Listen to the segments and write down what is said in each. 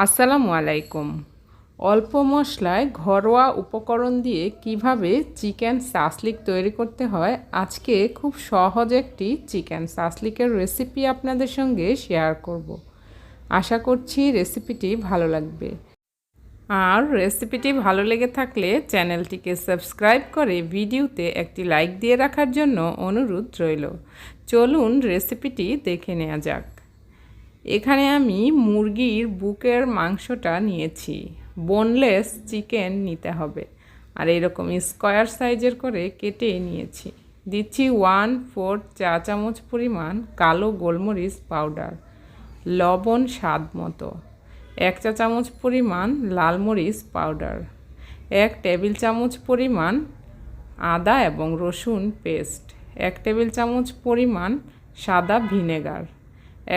আসসালামু আলাইকুম। অল্প মশলায় ঘরোয়া উপকরণ দিয়ে কিভাবে চিকেন শাসলিক তৈরি করতে হয়, আজকে খুব সহজ একটি চিকেন শাসলিকের রেসিপি আপনাদের সঙ্গে শেয়ার করব। আশা করছি রেসিপিটি ভালো লাগবে। আর রেসিপিটি ভালো লেগে থাকলে চ্যানেলটিকে সাবস্ক্রাইব করে ভিডিওতে একটি লাইক দিয়ে রাখার জন্য অনুরোধ রইল। চলুন রেসিপিটি দেখে নেওয়া যাক। এখানে আমি মুরগির বুকের মাংসটা নিয়েছি। বোনলেস চিকেন নিতে হবে, আর এরকম স্কোয়ার সাইজের করে কেটে নিয়েছি। দিচ্ছি 1/4 চা চামচ পরিমাণ কালো গোলমরিচ পাউডার, লবণ স্বাদ মতো, 1 চা চামচ পরিমাণ লাল মরিচ পাউডার, 1 টেবিল চামচ পরিমাণ আদা এবং রসুন পেস্ট, 1 টেবিল চামচ পরিমাণ সাদা ভিনেগার,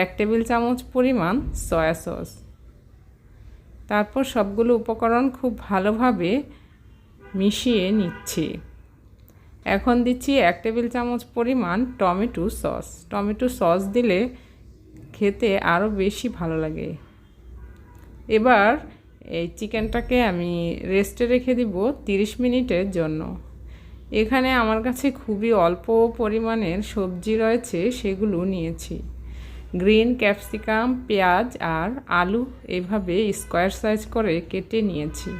1 টেবিল চামচ পরিমাণ সয়া সস। তারপর সবগুলো উপকরণ খুব ভালোভাবে মিশিয়ে নিচ্ছি। এখন দিচ্ছি 1 টেবিল চামচ পরিমাণ টমেটো সস। টমেটো সস দিলে খেতে আরও বেশি ভালো লাগে। এবার এই চিকেনটাকে আমি রেস্টে রেখে দিব 30 মিনিটের জন্য। এখানে আমার কাছে খুবই অল্প পরিমাণের সবজি রয়েছে, সেগুলো নিয়েছি। গ্রিন ক্যাপসিকাম, পেঁয়াজ আর আলু এভাবে স্কোয়ার সাইজ করে কেটে নিয়েছি।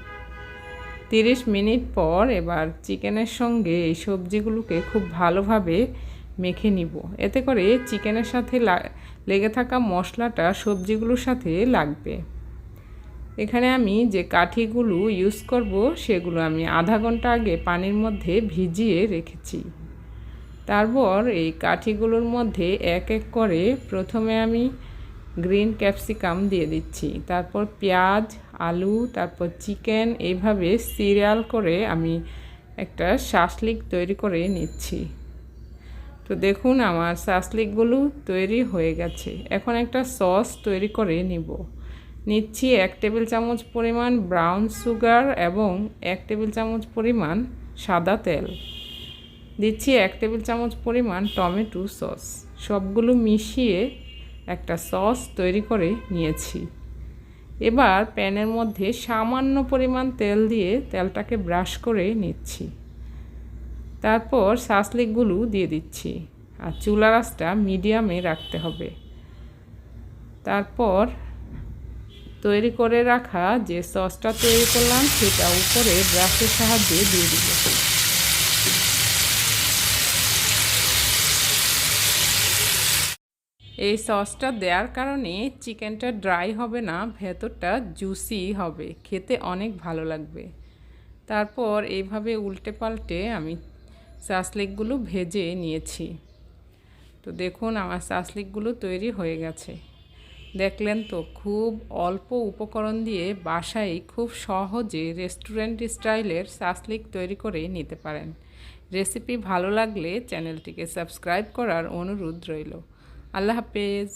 30 মিনিট পর এবার চিকেনের সঙ্গে এই সবজিগুলোকে খুব ভালোভাবে মেখে নিব, এতে করে চিকেনের সাথে লেগে থাকা মশলাটা সবজিগুলোর সাথে লাগবে। এখানে আমি যে কাঠিগুলো ইউজ করব সেগুলো আমি আধা ঘন্টা আগে পানির মধ্যে ভিজিয়ে রেখেছি। তারপর এই কাঠিগুলোর মধ্যে এক এক করে প্রথমে আমি গ্রিন ক্যাপসিকাম দিয়ে দিচ্ছি, তারপর পেঁয়াজ, আলু, তারপর চিকেন, এইভাবে সিরিয়াল করে আমি একটা শাসলিক তৈরি করে নিচ্ছি। তো দেখুন আমার শাসলিকগুলো তৈরি হয়ে গেছে। এখন একটা সস তৈরি করে নিচ্ছি 1 টেবিল চামচ পরিমাণ ব্রাউন সুগার এবং 1 টেবিল চামচ পরিমাণ সাদা তেল। দিচ্ছি 1 টেবিল চামচ পরিমাণ টমেটো সস। সবগুলো মিশিয়ে একটা সস তৈরি করে নিয়েছি। এবার প্যানের মধ্যে সামান্য পরিমাণ তেল দিয়ে তেলটাকে ব্রাশ করে নিচ্ছি। তারপর শাসলিকগুলো দিয়ে দিচ্ছি, আর চুলার আঁচটা মিডিয়ামে রাখতে হবে। তারপর তৈরি করে রাখা যে সসটা তৈরি করলাম সেটা উপরে ব্রাশের সাহায্যে দিয়ে দিব। এই সসটা দেওয়ার কারণে চিকেনটা ড্রাই হবে না, ভেতরটা জুসি হবে, খেতে অনেক ভালো লাগবে। তারপর এইভাবে উল্টে পাল্টে আমি শাসলিকগুলো ভেজে নিয়েছি। তো দেখুন আমার শাসলিকগুলো তৈরি হয়ে গেছে। দেখলেন তো, খুব অল্প উপকরণ দিয়ে বাসায় খুব সহজে রেস্টুরেন্ট স্টাইলের শাসলিক তৈরি করে নিতে পারেন। রেসিপি ভালো লাগলে চ্যানেলটিকে সাবস্ক্রাইব করার অনুরোধ রইল। আল্লাহ হাফেজ।